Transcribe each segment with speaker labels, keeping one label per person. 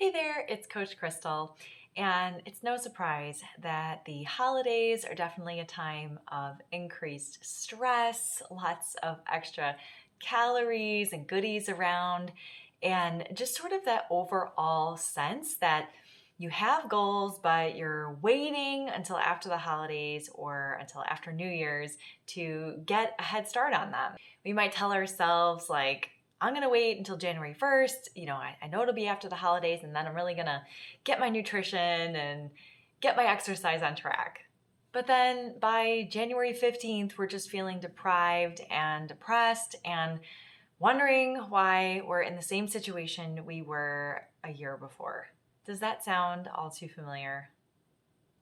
Speaker 1: Hey there, it's Coach Crystal, and it's no surprise that the holidays are definitely a time of increased stress, lots of extra calories and goodies around, and just sort of that overall sense that you have goals, but you're waiting until after the holidays or until after New Year's to get a head start on them. We might tell ourselves, like, I'm going to wait until January 1st. I know it'll be after the holidays, and then I'm really going to get my nutrition and get my exercise on track. But then by January 15th, we're just feeling deprived and depressed and wondering why we're in the same situation we were a year before. Does that sound all too familiar?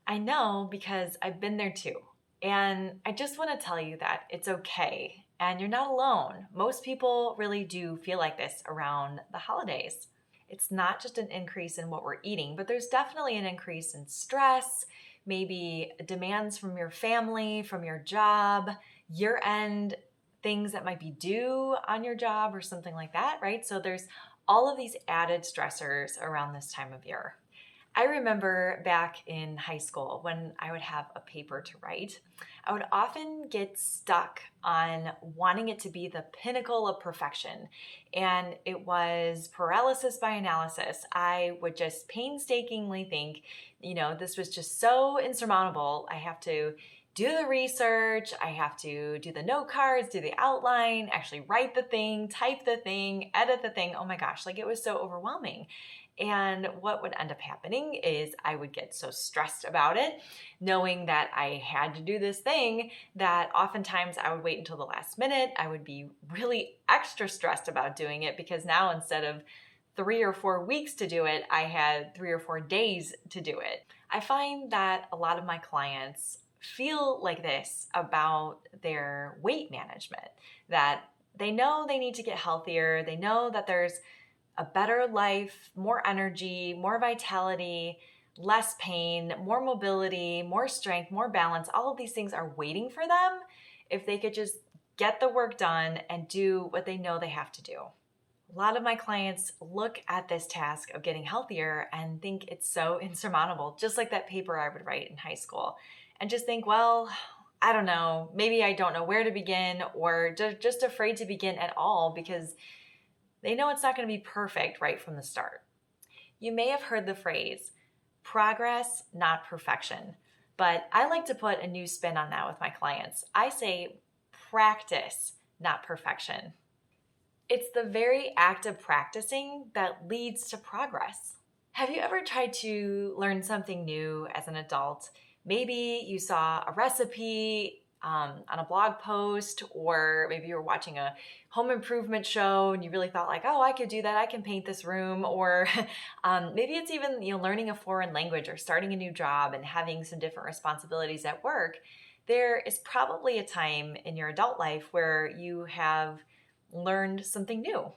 Speaker 1: I know, because I've been there too. And I just want to tell you that it's okay and you're not alone. Most people really do feel like this around the holidays. It's not just an increase in what we're eating, but there's definitely an increase in stress, maybe demands from your family, from your job, year-end things that might be due on your job or something like that, right? So there's all of these added stressors around this time of year. I remember back in high school when I would have a paper to write, I would often get stuck on wanting it to be the pinnacle of perfection. And it was paralysis by analysis. I would just painstakingly think, this was just so insurmountable. I have to do the research, I have to do the note cards, do the outline, actually write the thing, type the thing, edit the thing. Oh my gosh, it was so overwhelming. And what would end up happening is I would get so stressed about it, knowing that I had to do this thing, that oftentimes I would wait until the last minute. I would be really extra stressed about doing it because now instead of 3 or 4 weeks to do it, I had 3 or 4 days to do it. I find that a lot of my clients feel like this about their weight management, that they know they need to get healthier. They know that there's a better life, more energy, more vitality, less pain, more mobility, more strength, more balance. All of these things are waiting for them if they could just get the work done and do what they know they have to do. A lot of my clients look at this task of getting healthier and think it's so insurmountable, just like that paper I would write in high school, and just think, well, I don't know, maybe I don't know where to begin, or just afraid to begin at all because they know it's not going to be perfect right from the start. You may have heard the phrase, progress, not perfection, but I like to put a new spin on that with my clients. I say practice, not perfection. It's the very act of practicing that leads to progress. Have you ever tried to learn something new as an adult? Maybe you saw a recipe on a blog post, or maybe you were watching a home improvement show and you really thought like, oh, I could do that. I can paint this room. Or maybe it's even, learning a foreign language or starting a new job and having some different responsibilities at work. There is probably a time in your adult life where you have learned something new.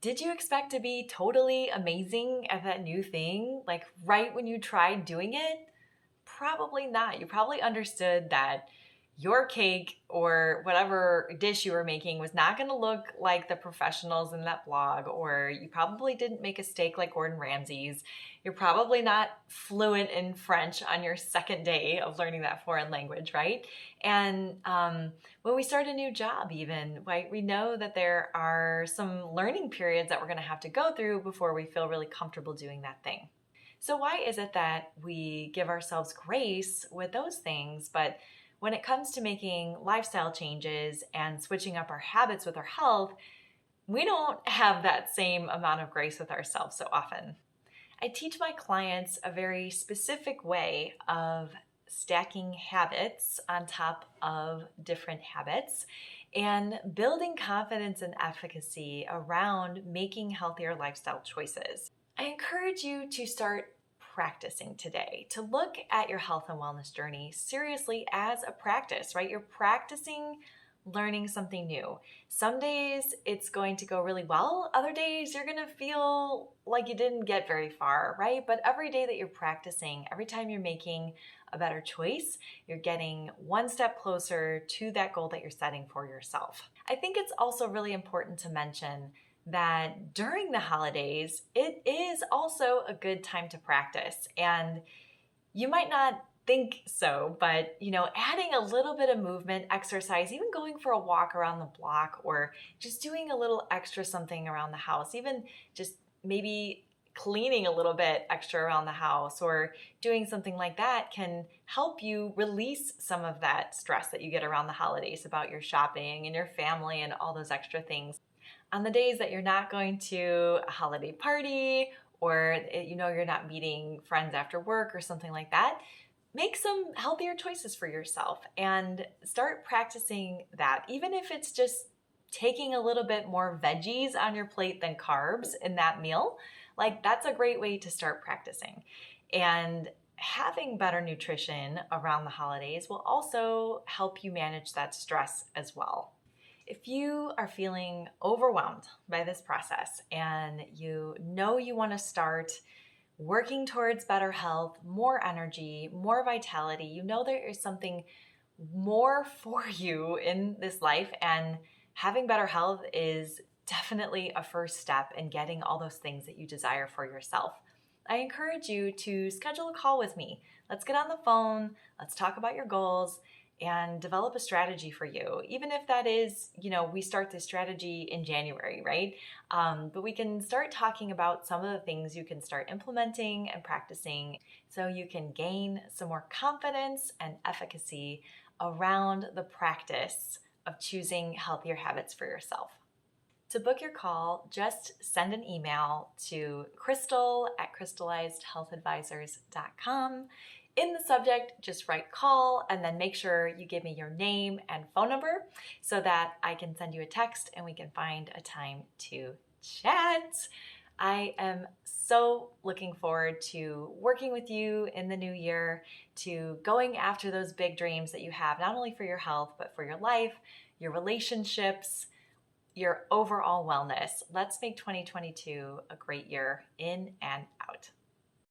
Speaker 1: Did you expect to be totally amazing at that new thing, like right when you tried doing it? Probably not. You probably understood that your cake or whatever dish you were making was not going to look like the professionals in that blog, or you probably didn't make a steak like Gordon Ramsay's. You're probably not fluent in French on your second day of learning that foreign language, right? And when we start a new job even, right, we know that there are some learning periods that we're going to have to go through before we feel really comfortable doing that thing. So why is it that we give ourselves grace with those things, but when it comes to making lifestyle changes and switching up our habits with our health, we don't have that same amount of grace with ourselves so often? I teach my clients a very specific way of stacking habits on top of different habits and building confidence and efficacy around making healthier lifestyle choices. I encourage you to start practicing today, to look at your health and wellness journey seriously as a practice, right? You're practicing learning something new. Some days it's going to go really well. Other days you're going to feel like you didn't get very far, right? But every day that you're practicing, every time you're making a better choice, you're getting one step closer to that goal that you're setting for yourself. I think it's also really important to mention that during the holidays, it is also a good time to practice. And you might not think so, but adding a little bit of movement, exercise, even going for a walk around the block or just doing a little extra something around the house, even just maybe cleaning a little bit extra around the house or doing something like that can help you release some of that stress that you get around the holidays about your shopping and your family and all those extra things. On the days that you're not going to a holiday party or you're not meeting friends after work or something like that, make some healthier choices for yourself and start practicing that. Even if it's just taking a little bit more veggies on your plate than carbs in that meal, like that's a great way to start practicing. And having better nutrition around the holidays will also help you manage that stress as well. If you are feeling overwhelmed by this process and you want to start working towards better health, more energy, more vitality, there is something more for you in this life, and having better health is definitely a first step in getting all those things that you desire for yourself. I encourage you to schedule a call with me. Let's get on the phone, let's talk about your goals, and develop a strategy for you. Even if that is, we start this strategy in January, right? But we can start talking about some of the things you can start implementing and practicing so you can gain some more confidence and efficacy around the practice of choosing healthier habits for yourself. To book your call, just send an email to crystal@crystallizedhealthadvisors.com. In the subject, just write call and then make sure you give me your name and phone number so that I can send you a text and we can find a time to chat. I am so looking forward to working with you in the new year, to going after those big dreams that you have, not only for your health, but for your life, your relationships, your overall wellness. Let's make 2022 a great year in and out.